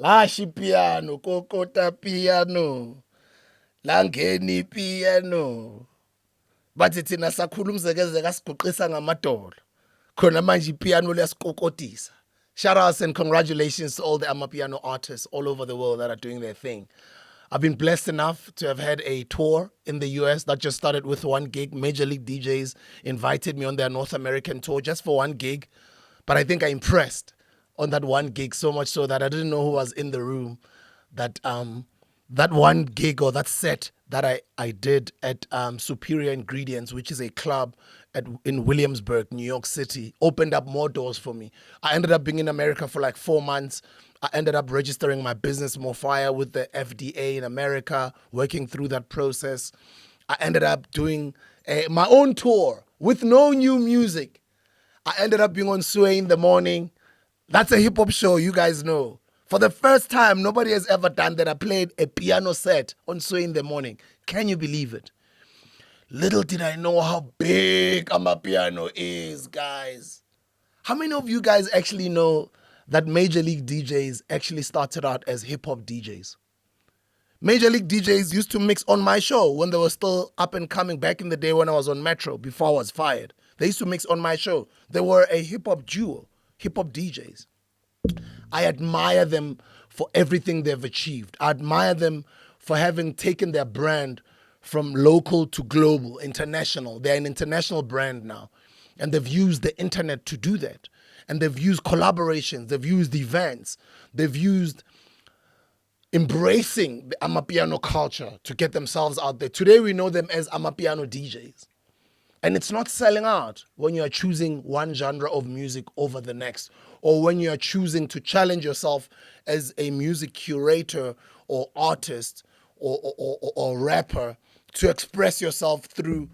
Lashi piano, kokota piano, langeni piano. Bathi thina sakhula umzekeze kasiguqisa ngamadolo. Khona manje ipiano liyasikokotisa. Shout outs and congratulations to all the Amapiano artists all over the world that are doing their thing. I've been blessed enough to have had a tour in the US that just started with one gig. Major League DJs invited me on their North American tour just for one gig. But I think I impressed on that one gig so much so that I didn't know who was in the room. That one gig or that set that I did at Superior Ingredients, which is a club in Williamsburg, New York City, opened up more doors for me. I ended up being in America for like 4 months. I ended up registering my business More Fire with the FDA in America, working through that process. I ended up doing my own tour with no new music. I ended up being on Sway in the Morning. That's a hip-hop show, you guys know. For the first time, nobody has ever done that. I played a piano set on Sway in the Morning. Can you believe it? Little did I know how big Amapiano is, guys. How many of you guys actually know that Major League DJs actually started out as hip-hop DJs? Major League DJs used to mix on my show when they were still up and coming back in the day when I was on Metro, before I was fired. They used to mix on my show. They were a hip-hop duo, hip-hop DJs. I admire them for everything they've achieved. I admire them for having taken their brand from local to global, international. They're an international brand now. And they've used the internet to do that. And they've used collaborations. They've used events. They've used embracing the Amapiano culture to get themselves out there. Today we know them as Amapiano DJs. And it's not selling out when you are choosing one genre of music over the next, or when you are choosing to challenge yourself as a music curator or artist or rapper to express yourself through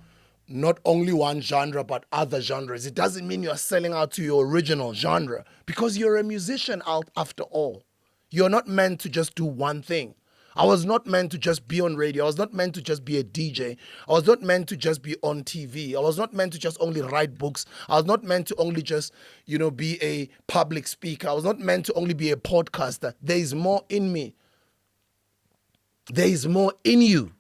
not only one genre but other genres. It doesn't mean you're selling out to your original genre, because you're a musician out after all. You're not meant to just do one thing. I was not meant to just be on radio. I was not meant to just be a DJ. I was not meant to just be on TV. I was not meant to just only write books. I was not meant to only just, be a public speaker. I was not meant to only be a podcaster. There is more in me. There is more in you.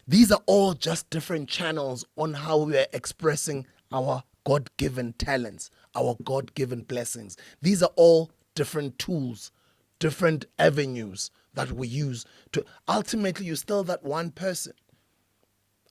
These are all just different channels on how we are expressing our God-given talents, our God-given blessings. These are all different tools, different avenues that we use to ultimately, you're still that one person.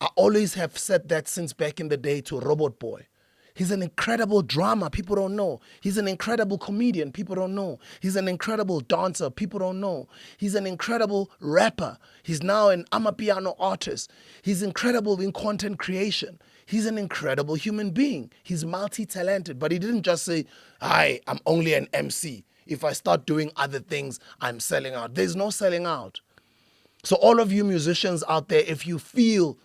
I always have said that since back in the day to Robot Boy. He's an incredible drummer, people don't know. He's an incredible comedian, people don't know. He's an incredible dancer, people don't know. He's an incredible rapper. He's now an Amapiano artist. He's incredible in content creation. He's an incredible human being. He's multi-talented, but he didn't just say, hi, I'm only an MC. If I start doing other things, I'm selling out. There's no selling out. So all of you musicians out there, if you feel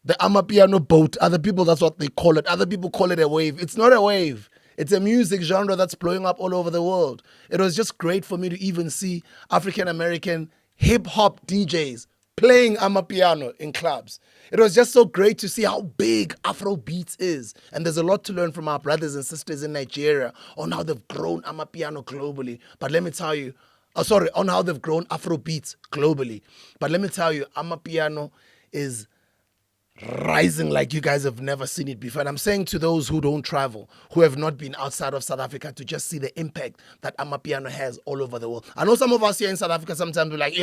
the Amapiano boat, other people, that's what they call it. Other people call it a wave. It's not a wave. It's a music genre that's blowing up all over the world. It was just great for me to even see African-American hip-hop DJs playing Amapiano in clubs. It was just so great to see how big Afro beats is. And there's a lot to learn from our brothers and sisters in Nigeria on how they've grown Amapiano globally. But let me tell you, on how they've grown Afro beats globally. But let me tell you, Amapiano is rising like you guys have never seen it before. And I'm saying to those who don't travel, who have not been outside of South Africa, to just see the impact that Amapiano has all over the world. I know some of us here in South Africa sometimes we're like,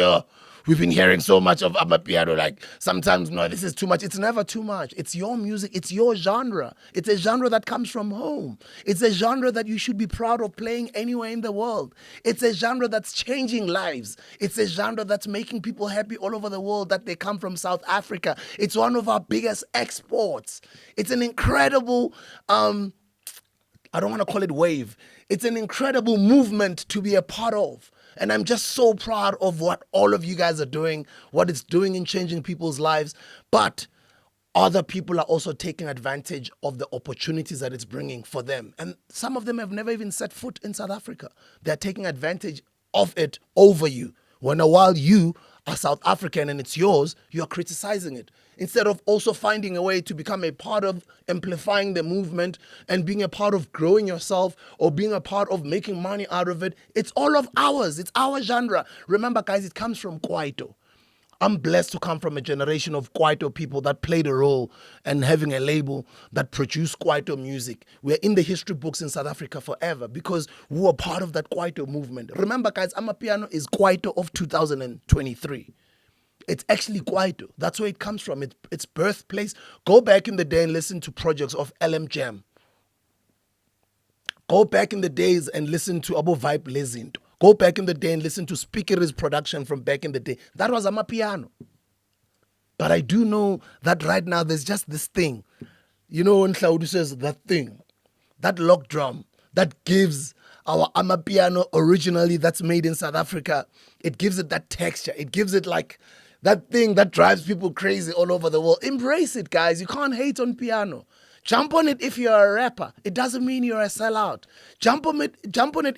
we've been hearing so much of Amapiano, like sometimes, no, this is too much. It's never too much. It's your music. It's your genre. It's a genre that comes from home. It's a genre that you should be proud of playing anywhere in the world. It's a genre that's changing lives. It's a genre that's making people happy all over the world that they come from South Africa. It's one of our biggest exports. It's an incredible, I don't want to call it wave. It's an incredible movement to be a part of. And I'm just so proud of what all of you guys are doing, what it's doing in changing people's lives. But other people are also taking advantage of the opportunities that it's bringing for them. And some of them have never even set foot in South Africa. They're taking advantage of it over you. When while you are South African and it's yours, you are criticizing it. Instead of also finding a way to become a part of amplifying the movement and being a part of growing yourself or being a part of making money out of it. It's all of ours. It's our genre. Remember, guys, it comes from Kwaito. I'm blessed to come from a generation of Kwaito people that played a role and having a label that produced Kwaito music. We're in the history books in South Africa forever because we were part of that Kwaito movement. Remember, guys, Amapiano is Kwaito of 2023. It's actually Kwaito. That's where it comes from. Its birthplace. Go back in the day and listen to projects of LM Jam. Go back in the days and listen to Abo Vibe Lezinto. Go back in the day and listen to Speaker's production from back in the day. That was Amapiano. But I do know that right now there's just this thing. You know, when Claudio says that thing, that lock drum, that gives our Amapiano originally that's made in South Africa, it gives it that texture. It gives it like that thing that drives people crazy all over the world. Embrace it, guys. You can't hate on piano. Jump on it if you're a rapper. It doesn't mean you're a sellout. Jump on it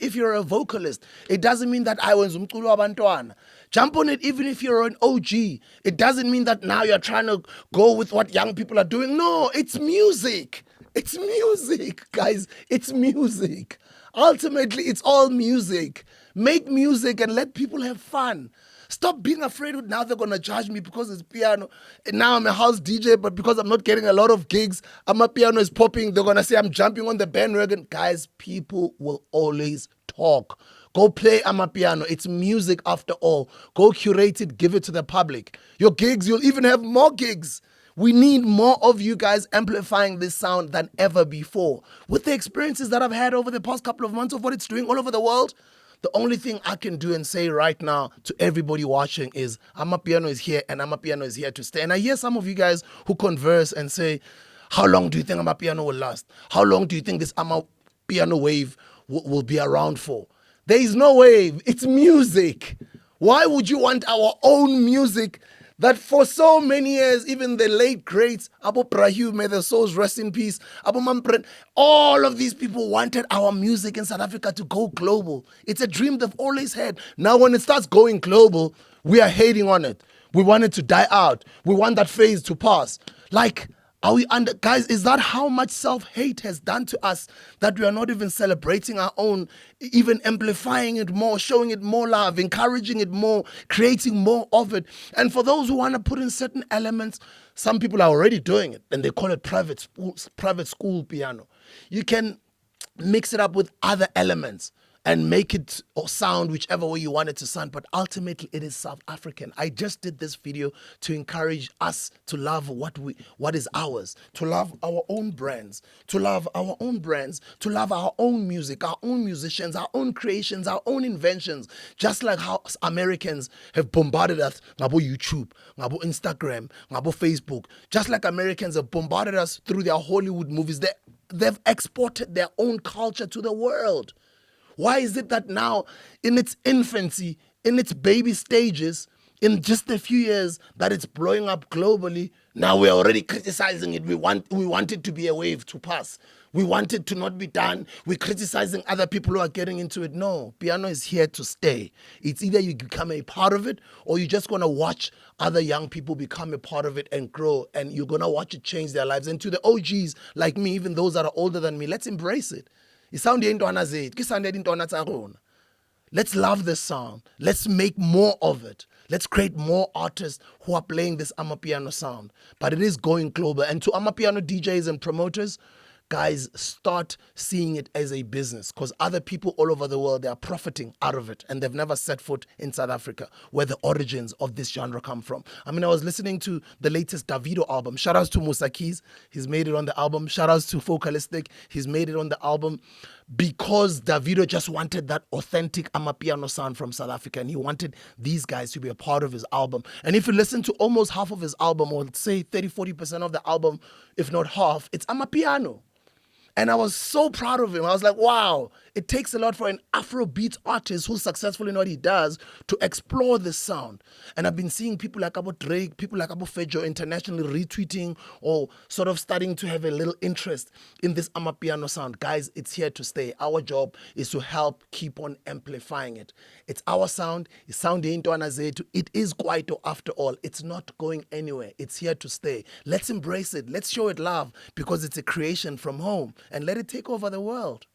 if you're a vocalist. It doesn't mean that I was umculo wabantwana. Jump on it even if you're an OG. It doesn't mean that now you're trying to go with what young people are doing. No, it's music. It's music, guys. It's music. Ultimately, it's all music. Make music and let people have fun. Stop being afraid of now they're going to judge me because it's piano. And now I'm a house DJ, but because I'm not getting a lot of gigs, Amapiano is popping. They're going to say I'm jumping on the bandwagon. Guys, people will always talk. Go play Amapiano. It's music after all. Go curate it, give it to the public. Your gigs, you'll even have more gigs. We need more of you guys amplifying this sound than ever before. With the experiences that I've had over the past couple of months of what it's doing all over the world, the only thing I can do and say right now to everybody watching is Amapiano is here and Amapiano is here to stay. And I hear some of you guys who converse and say, how long do you think Amapiano will last? How long do you think this Amapiano wave will be around for? There is no wave. It's music. Why would you want our own music that for so many years, even the late greats, Abu Prahu, may their souls rest in peace, Abu Mampren, all of these people wanted our music in South Africa to go global. It's a dream they've always had. Now, when it starts going global, we are hating on it. We want it to die out. We want that phase to pass. Like, are we under, guys, is that how much self-hate has done to us that we are not even celebrating our own, even amplifying it more, showing it more love, encouraging it more, creating more of it? And for those who want to put in certain elements, some people are already doing it and they call it private school piano. You can mix it up with other elements and make it or sound whichever way you want it to sound, but ultimately it is South African. I just did this video to encourage us to love what is ours, to love our own brands, to love our own music, our own musicians, our own creations, our own inventions, just like how Americans have bombarded us ngabo YouTube, ngabo Instagram, ngabo Facebook, just like Americans have bombarded us through their Hollywood movies. They've exported their own culture to the world. Why is it that now, in its infancy, in its baby stages, in just a few years, that it's blowing up globally, now we're already criticizing it. We want it to be a wave to pass. We want it to not be done. We're criticizing other people who are getting into it. No, piano is here to stay. It's either you become a part of it or you're just going to watch other young people become a part of it and grow, and you're going to watch it change their lives. And to the OGs like me, even those that are older than me, let's embrace it. Let's love this sound. Let's make more of it. Let's create more artists who are playing this Amapiano sound. But it is going global. And to Amapiano DJs and promoters, guys, start seeing it as a business, because other people all over the world, they are profiting out of it and they've never set foot in South Africa, where the origins of this genre come from. I mean, I was listening to the latest Davido album. Shout outs to Musa, he's made it on the album. Shout outs to Focalistic, he's made it on the album, because Davido just wanted that authentic Amapiano sound from South Africa, and he wanted these guys to be a part of his album. And if you listen to almost half of his album, or say 30-40% of the album, if not half, it's Amapiano. And I was so proud of him. I was like, wow, It takes a lot for an Afrobeat artist who's successful in what he does to explore this sound. And I've been seeing people like Abo Drake, people like Abo Fejo internationally retweeting or sort of starting to have a little interest in this Amapiano sound. Guys, it's here to stay. Our job is to help keep on amplifying it. It's our sound. It's sound into Anazetu. It is Kwaito after all. It's not going anywhere. It's here to stay. Let's embrace it. Let's show it love because it's a creation from home and let it take over the world.